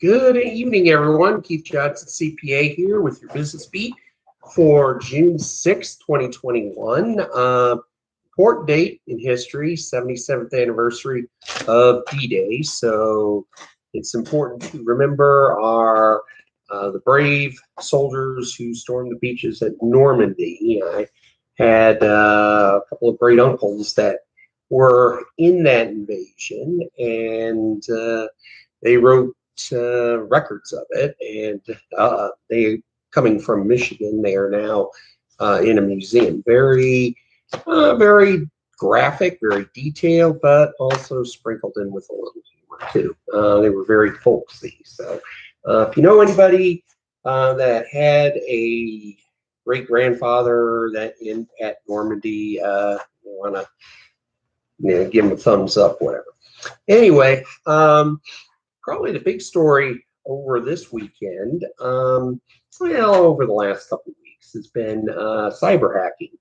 Good evening, everyone. Keith Johnson, CPA here with your Business Beat for June 6, 2021. Important date in history, 77th anniversary of D-Day. So it's important to remember the brave soldiers who stormed the beaches at Normandy. I had a couple of great uncles that were in that invasion, and they wrote records of it, and they, coming from Michigan, they are now in a museum. Very graphic, very detailed, but also sprinkled in with a little humor too. They were very folksy. So if you know anybody that had a great grandfather that at Normandy, you want to give them a thumbs up, whatever. Anyway, probably the big story over this weekend, over the last couple of weeks, has been cyber hacking,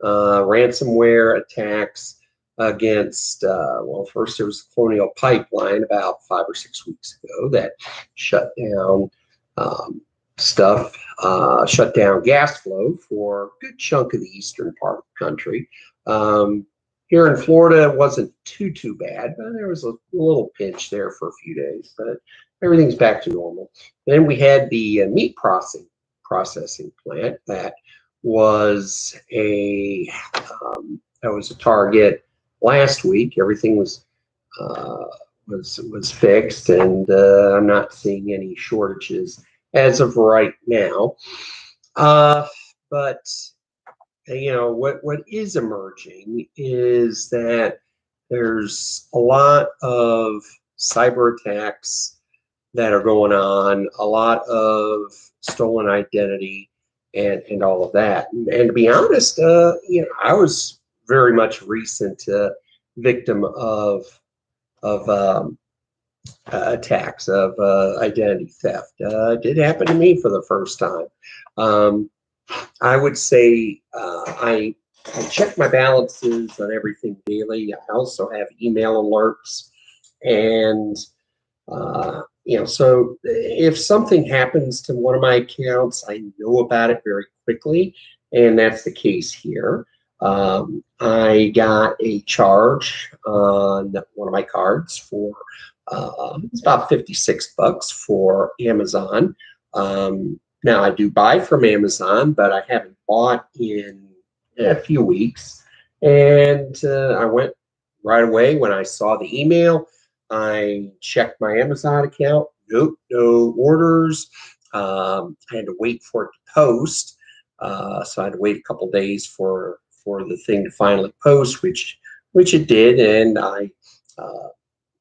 ransomware attacks against, first there was Colonial Pipeline about 5 or 6 weeks ago that shut down shut down gas flow for a good chunk of the eastern part of the country. Here in Florida, it wasn't too bad, but there was a little pinch there for a few days, but everything's back to normal. Then we had the meat processing plant that was a target last week. Everything was fixed, and I'm not seeing any shortages as of right now. But what is emerging is that there's a lot of cyber attacks that are going on, a lot of stolen identity, and all of that. And to be honest, I was very much a recent victim of attacks, of identity theft. It did happen to me for the first time. I would say I check my balances on everything daily. I also have email alerts, and so if something happens to one of my accounts, I know about it very quickly, and that's the case here. I got a charge on one of my cards for it's about $56 for Amazon. Now, I do buy from Amazon, but I haven't bought in a few weeks. And I went right away when I saw the email. I checked my Amazon account. Nope, no orders. I had to wait for it to post. So I had to wait a couple days for the thing to finally post, which it did. And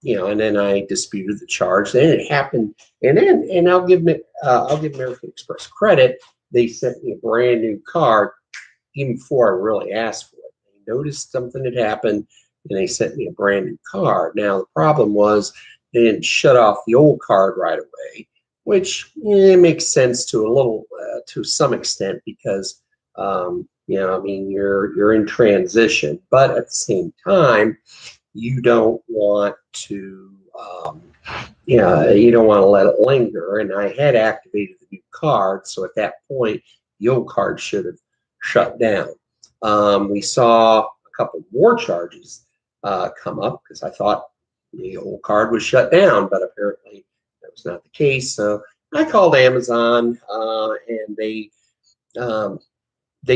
and then I disputed the charge. Then it happened, and I'll give American Express credit. They sent me a brand new card even before I really asked for it. They noticed something had happened, and they sent me a brand new card. Now the problem was they didn't shut off the old card right away, which makes sense to some extent because you're in transition, but at the same time, you don't want to let it linger. And I had activated the new card, so at that point the old card should have shut down. We saw a couple more charges come up because I thought the old card was shut down, but apparently that was not the case. So I called Amazon, and they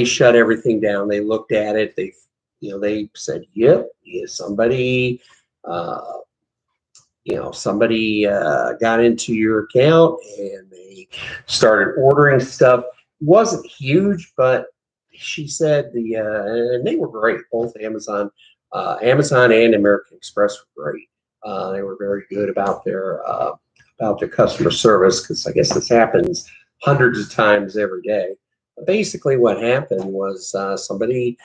shut everything down. They looked at it. They said, yep, somebody got into your account, and they started ordering stuff. It wasn't huge, but she said and they were great. Both Amazon and American Express were great. They were very good about their customer service, because I guess this happens hundreds of times every day. But basically, what happened was somebody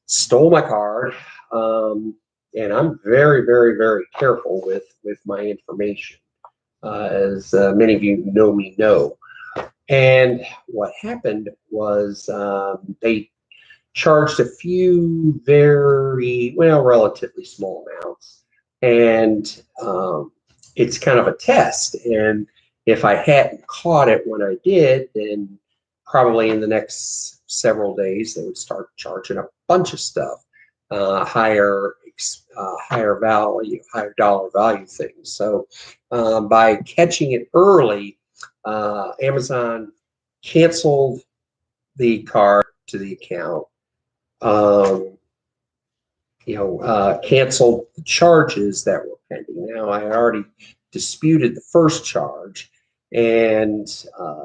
stole my card, and I'm very, very, very careful with my information, as many of you know me know. And what happened was they charged a few relatively small amounts, and it's kind of a test. And If I hadn't caught it when I did, then probably in the next several days, they would start charging a bunch of stuff, higher value, higher dollar value things. So by catching it early, Amazon canceled the card to the account, um, canceled the charges that were pending. Now, I already disputed the first charge, and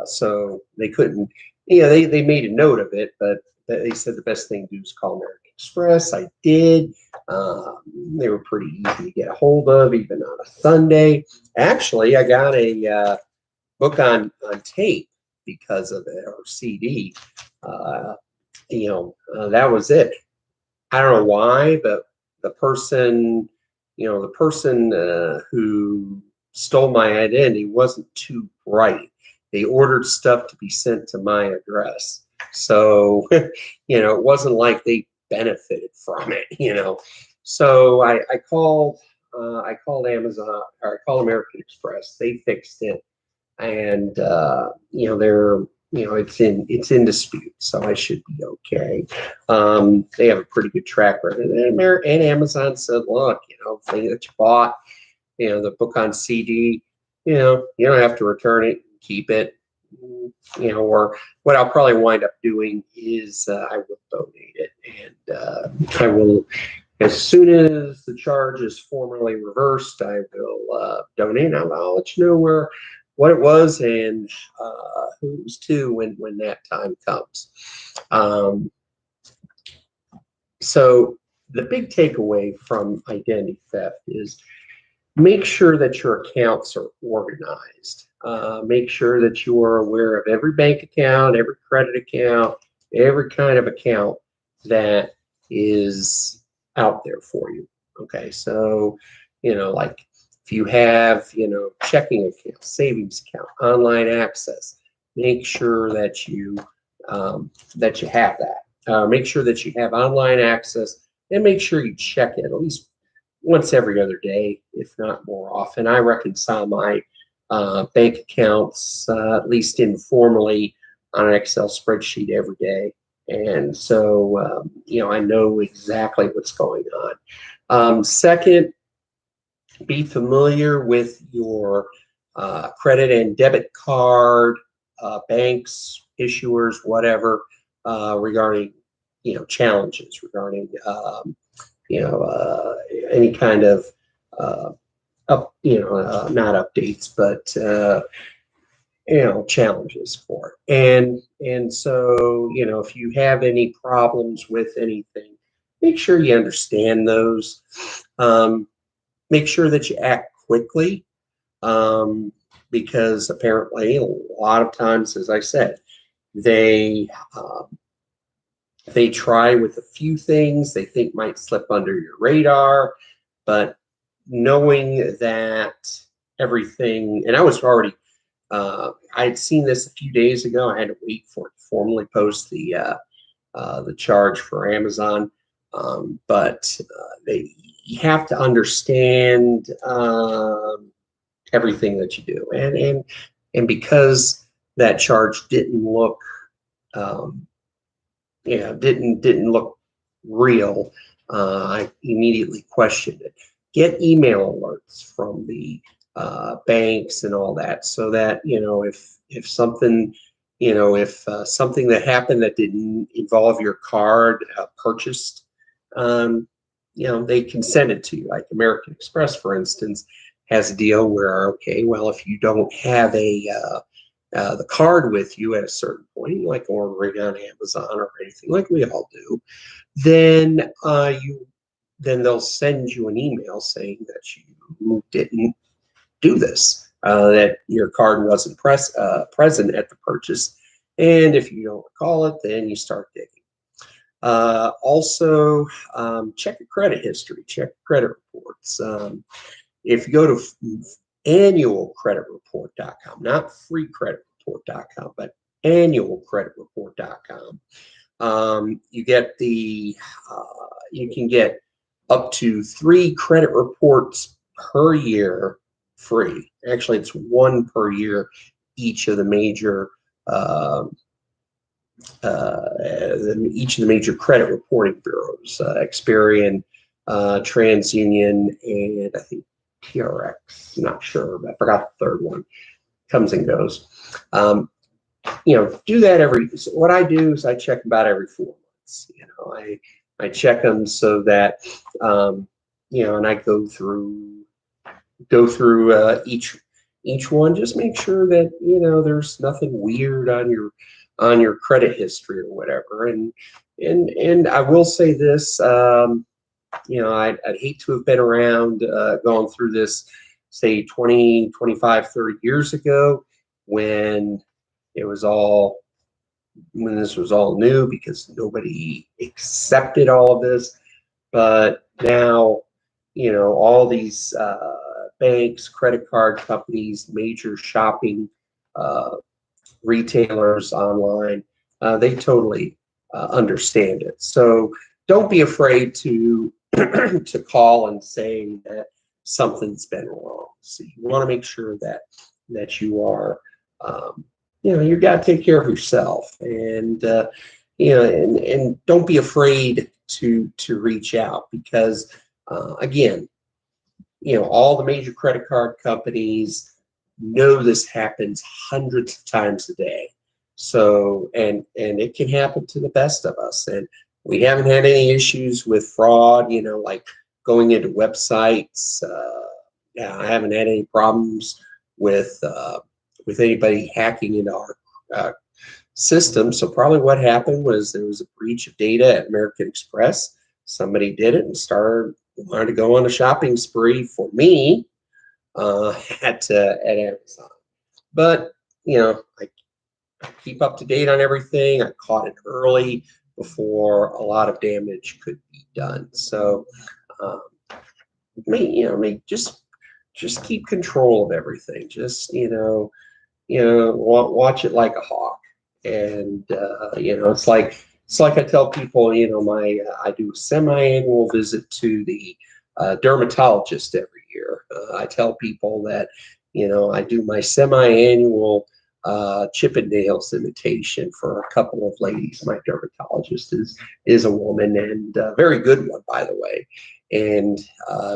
so they couldn't, they made a note of it, but they said the best thing to do is call American Express. I did. They were pretty easy to get a hold of, even on a Sunday. Actually, I got a book on tape because of it, or CD. That was it. I don't know why, but the person, who stole my identity wasn't too bright. They ordered stuff to be sent to my address. So, it wasn't like they benefited from it. So I called Amazon, or I called American Express. They fixed it, and it's in dispute, so I should be okay. They have a pretty good track record, and Amazon said, look, thing that you bought, the book on CD, you don't have to return it, keep it, or what I'll probably wind up doing is I will donate it, and I will, as soon as the charge is formally reversed, I will donate. I'll let you know what it was and who it was to when that time comes. So the big takeaway from identity theft is make sure that your accounts are organized. Make sure that you are aware of every bank account, every credit account, every kind of account that is out there for you. Okay, so like if you have checking account, savings account, online access, make sure that you have that. Make sure that you have online access, and make sure you check it at least once every other day, if not more often. I reconcile my bank accounts, at least informally, on an Excel spreadsheet every day. And so, I know exactly what's going on. Second, be familiar with your credit and debit card, banks, issuers, whatever, regarding, challenges, regarding, any kind of, not updates, but, challenges for it. And so, if you have any problems with anything, make sure you understand those. Make sure that you act quickly, because apparently a lot of times, as I said, they try with a few things they think might slip under your radar, but knowing that everything, and I was already, I had seen this a few days ago. I had to wait for it to formally post the charge for Amazon, but you have to understand everything that you do, and because that charge didn't look, didn't look real, I immediately questioned it. Get email alerts from the banks and all that, so that if something, if something that happened that didn't involve your card purchased, they can send it to you. Like American Express, for instance, has a deal where, okay, well, if you don't have the card with you at a certain point, like ordering on Amazon or anything like we all do, then they'll send you an email saying that you didn't do this, that your card wasn't present at the purchase, and if you don't recall it, then you start digging. Also, check your credit history, check credit reports. If you go to annualcreditreport.com, not freecreditreport.com, but annualcreditreport.com, you can get up to 3 credit reports per year free. Actually, it's one per year. Each of the major each of the major credit reporting bureaus, Experian, TransUnion, and I think TRX. Not sure, but I forgot the third one. Comes and goes. Do that so what I do is I check about every 4 months. I check them so that and I go through each one, just make sure that there's nothing weird on your credit history or whatever. And I will say this, I'd hate to have been around going through this, say 20, 25, 30 years ago when this was all new, because nobody accepted all of this. But now, all these banks, credit card companies, major shopping retailers online, they totally understand it. So don't be afraid to to call and say that something's been wrong. So you want to make sure that you are, you got to take care of yourself, and and don't be afraid to reach out, because again, all the major credit card companies know this happens hundreds of times a day. So, and it can happen to the best of us. And we haven't had any issues with fraud, like going into websites. I haven't had any problems with anybody hacking into our system. So probably what happened was there was a breach of data at American Express. Somebody did it and wanted to go on a shopping spree for me at Amazon. But I keep up to date on everything. I caught it early before a lot of damage could be done. So, just keep control of everything. Just watch it like a hawk. And it's like I tell people, I do a semi-annual visit to the dermatologist every year. I tell people that I do my semi-annual Chippendales imitation for a couple of ladies. My dermatologist is a woman, and a very good one, by the way. And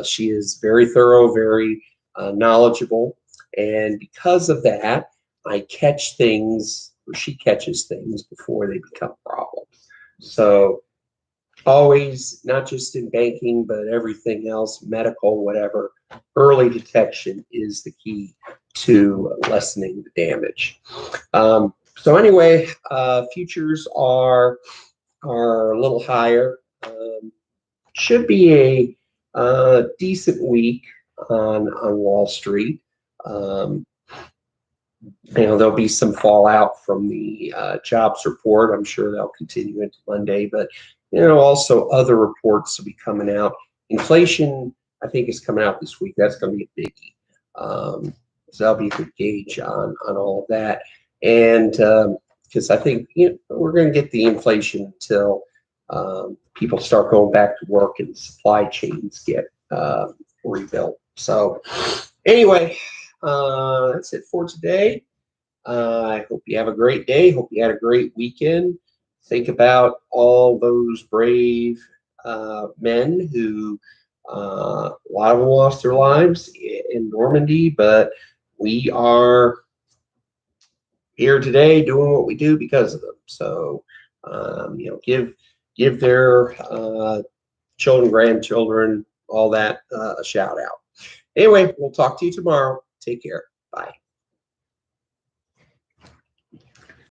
she is very thorough, very knowledgeable. And because of that, I catch things, or she catches things before they become problems. So always, not just in banking, but everything else, medical, whatever, early detection is the key to lessening the damage. So anyway, futures are a little higher. Should be a decent week on Wall Street. There'll be some fallout from the jobs report. I'm sure they'll continue into Monday, but also other reports will be coming out. Inflation, I think, is coming out this week. That's going to be a biggie. So that'll be a good gauge on all of that. And because I think we're going to get the inflation until people start going back to work and supply chains get rebuilt. So anyway, that's it for today. I hope you have a great day. Hope you had a great weekend. Think about all those brave men who, a lot of them lost their lives in Normandy, but we are here today doing what we do because of them. So, give their children, grandchildren, all that a shout out. Anyway, we'll talk to you tomorrow. Take care. Bye.